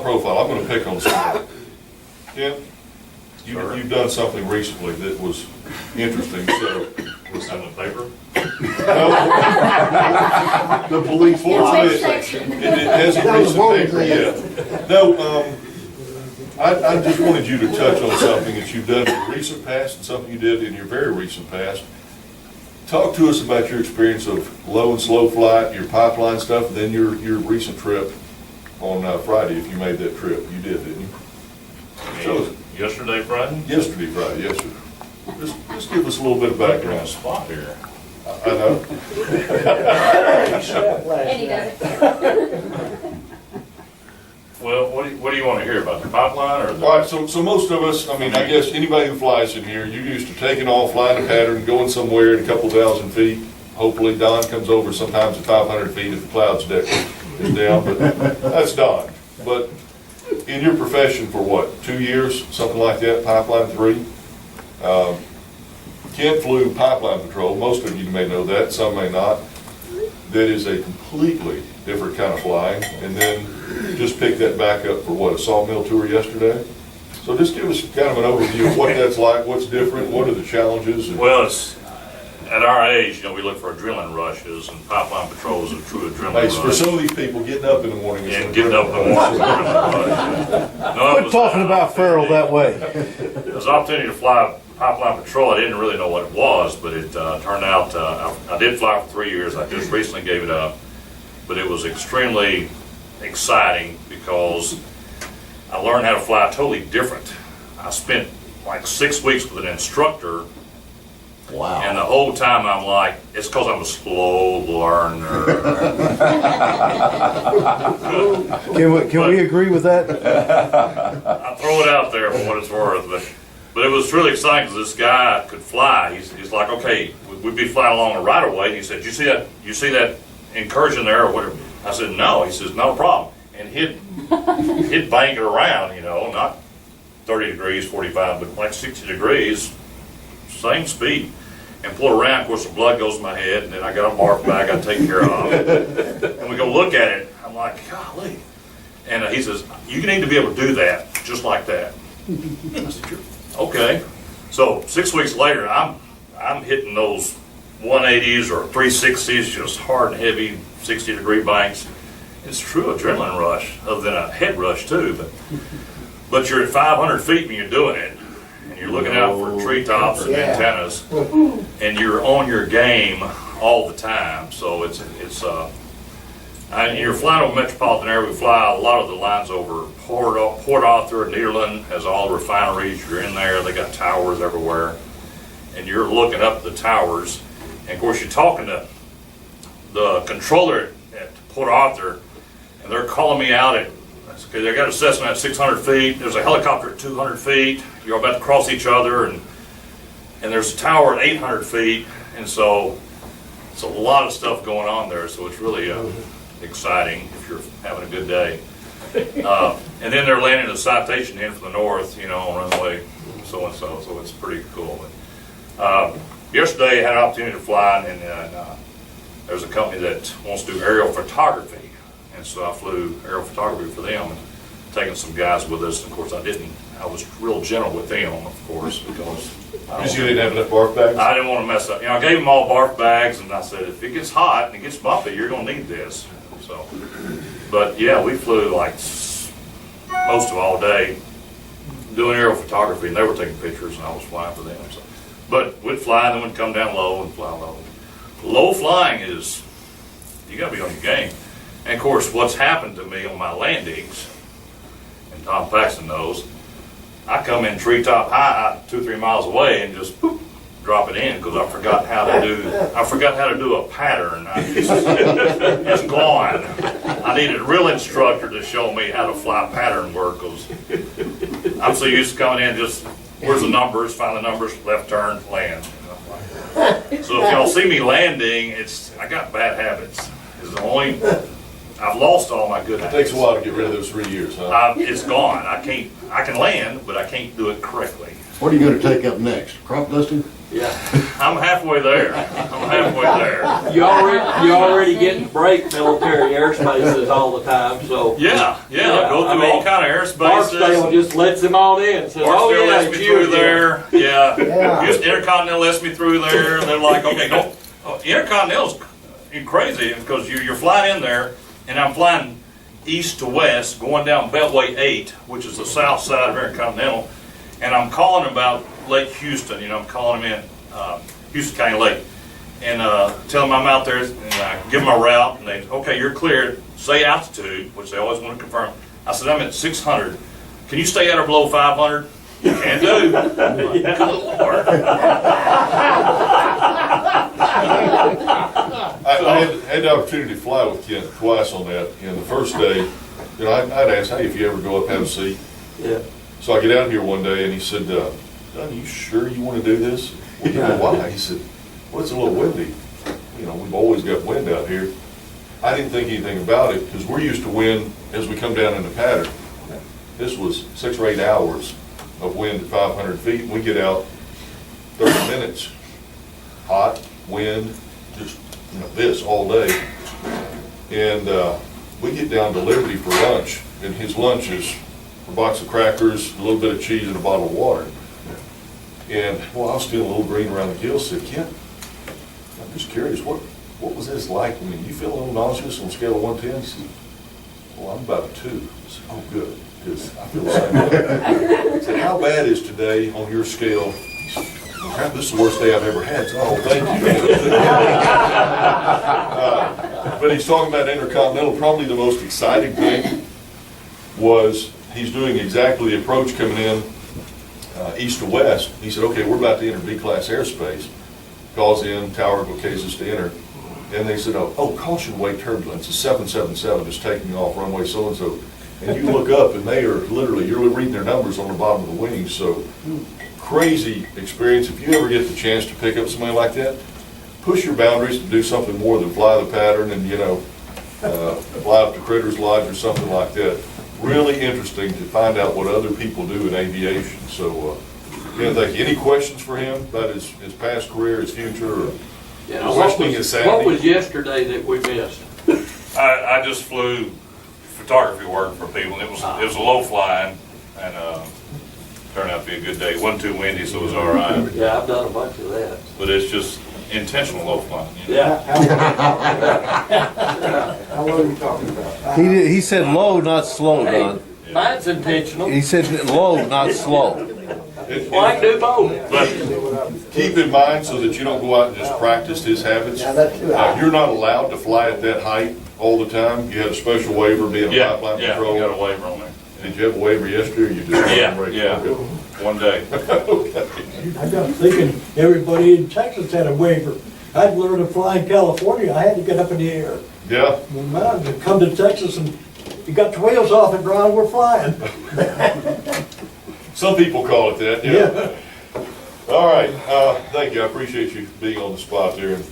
profile. I'm gonna pick on someone. Tim, you've done something recently that was interesting, so. Was that in the paper? The police force, it hasn't recent paper yet. No, I just wanted you to touch on something that you've done in the recent past and something you did in your very recent past. Talk to us about your experience of low and slow flight, your pipeline stuff, and then your recent trip on Friday, if you made that trip. You did, didn't you? Yesterday, Friday? Yesterday, Friday, yes, sir. Just give us a little bit of background. Spot here. I know. And he does it. Well, what do you want to hear about, the pipeline or the? All right, so most of us, I mean, I guess anybody who flies in here, you're used to taking off, flying a pattern, going somewhere at a couple thousand feet. Hopefully Don comes over sometimes at 500 feet if the clouds deck is down, but that's Don. But in your profession for what, 2 years, something like that, pipeline 3? Ken flew pipeline patrol, most of you may know that, some may not. That is a completely different kind of flying, and then just pick that back up for what, a sawmill tour yesterday? So just give us kind of an overview of what that's like, what's different, what are the challenges? Well, it's, at our age, we look for adrenaline rushes, and pipeline patrol is a true adrenaline Hey, rush. for some of these people, getting up in the morning is And getting up in the morning. Quit talking about Farrell that way. It was an opportunity to fly pipeline patrol. I didn't really know what it was, but it turned out, I did fly for 3 years. I just recently gave it up. But it was extremely exciting because I learned how to fly totally different. I spent like 6 weeks with an instructor. Wow. And the whole time I'm like, it's because I'm a slow learner. Can we agree with that? I throw it out there for what it's worth, but it was really exciting because this guy could fly. He's like, okay, we'd be flying along a right of way, and he said, you see that incursion there or whatever? I said, no. He says, no problem. And he'd bank it around, not 30 degrees, 45, but like 60 degrees, same speed, and pull around. Of course, the blood goes to my head, and then I got a barf bag I take care of. And we go look at it. I'm like, golly. And he says, you need to be able to do that, just like that. I said, okay. So 6 weeks later, I'm hitting those 180s or 360s, just hard and heavy, 60-degree banks. It's true adrenaline rush, other than a head rush too. But you're at 500 feet when you're doing it, and you're looking out for treetops and antennas, and you're on your game all the time. So you're flying over metropolitan area. We fly a lot of the lines over Port Arthur. Nederland has all the refineries. You're in there. They got towers everywhere, and you're looking up the towers. And of course, you're talking to the controller at Port Arthur, and they're calling me out at, okay, they got a Cessna at 600 feet. There's a helicopter at 200 feet. You're about to cross each other, and there's a tower at 800 feet. And so it's a lot of stuff going on there. So it's really exciting if you're having a good day. And then they're landing a citation in from the north, on runway so-and-so. So it's pretty cool. But, yesterday, I had an opportunity to fly, and there's a company that wants to do aerial photography, and so I flew aerial photography for them, and taking some guys with us. And of course, I was real gentle with them, of course, because You didn't have enough barf bags? I didn't want to mess up. I gave them all barf bags, and I said, if it gets hot and it gets bumpy, you're going to need this. So, but yeah, we flew like most of all day doing aerial photography, and they were taking pictures, and I was flying for them. So. But we'd fly, and then we'd come down low and fly low. Low flying is, you got to be on your game. And of course, what's happened to me on my landings, and Tom Paxton knows, I come in treetop high, 2-3 miles away, and just boop, drop it in because I forgot how to do a pattern. It's gone. I needed a real instructor to show me how to fly pattern work because I'm so used to coming in just, where's the numbers, find the numbers, left turn, land. So if y'all see me landing, I got bad habits. I've lost all my good habits. It takes a while to get rid of those 3 years, huh? It's gone. I can land, but I can't do it correctly. What are you going to take up next? Crop dusting? Yeah, I'm halfway there. I'm halfway there. You already getting to break military airspaces all the time, so. Yeah, Yeah, go I through mean, all kind of Barksdale airspaces. just lets them on in, says, oh Barksdale yeah, lets it's me you through again. there. Yeah. Yeah. Just Intercontinental lets me through there. They're like, okay, go. Intercontinental's crazy because you're flying in there, and I'm flying east to west, going down Beltway 8, which is the south side of Intercontinental, and I'm calling about Lake Houston. You know, I'm calling them in Houston County Lake, and tell them I'm out there, and I give them a route, and they, okay, you're cleared. Say altitude, which they always want to confirm. I said, I'm at 600. Can you stay at or below 500? You can do. Good Lord. I had the opportunity to fly with Kent twice on that, and the first day, you know, I'd ask, hey, if you ever go up, have a seat. Yeah. So I get out here one day, and he said, Don, you sure you want to do this? Well, you know why? He said, well, it's a little windy. You know, we've always got wind out here. I didn't think anything about it, because we're used to wind as we come down in the pattern. This was 6 or 8 hours of wind at 500 feet, and we get out 30 minutes. Hot, wind, just, you know, this all day. And we get down to Liberty for lunch, and his lunch is a box of crackers, a little bit of cheese, and a bottle of water. And, well, I was feeling a little green around the gills, said, Kent, I'm just curious, what was this like? I mean, you feel a little nauseous on a scale of 1 to 10? He said, well, I'm about a 2. I said, oh, good, because I feel the same way. I said, how bad is today on your scale? He said, crap, this is the worst day I've ever had. So, oh, thank you. But he's talking about Intercontinental. Probably the most exciting thing was he's doing exactly the approach coming in east to west. He said, okay, we're about to enter B-class airspace. Calls in, tower occasions to enter. And they said, oh, caution wake turbulence. The 777 is taking off runway so-and-so. And you look up and they are literally, you're reading their numbers on the bottom of the wings. So crazy experience. If you ever get the chance to pick up somebody like that, push your boundaries to do something more than fly the pattern and, you know, fly up to Critters Lodge or something like that. Really interesting to find out what other people do in aviation. So, yeah, thank you. Any questions for him about his past career, his future, or Yeah, his what listening was, and sanity? what was yesterday that we missed? I just flew photography work for people, and it was a low flying, and turned out to be a good day. It wasn't too windy, so it was all right. Yeah, I've done a bunch of that. But it's just intentional low flying. You know? Yeah. How low are you talking about? He said low, not slow, Don. Mine's intentional. He said low, not slow. Well, I can do both. But Keep in mind so that you don't go out and just practice his habits. Yeah, that's too high. You're not allowed to fly at that height all the time. You had a special waiver being a yeah, pipeline we got a control. waiver on there. Did you have a waiver yesterday or you just? Yeah, one day. I got thinking everybody in Texas had a waiver. I'd learned to fly in California, I had to get up in the air. Yeah, Well, man, to come to Texas and you got the wheels off and Ron, we're flying. some people call it that, yeah. Yeah. All right, thank you. I appreciate you being on the spot there. And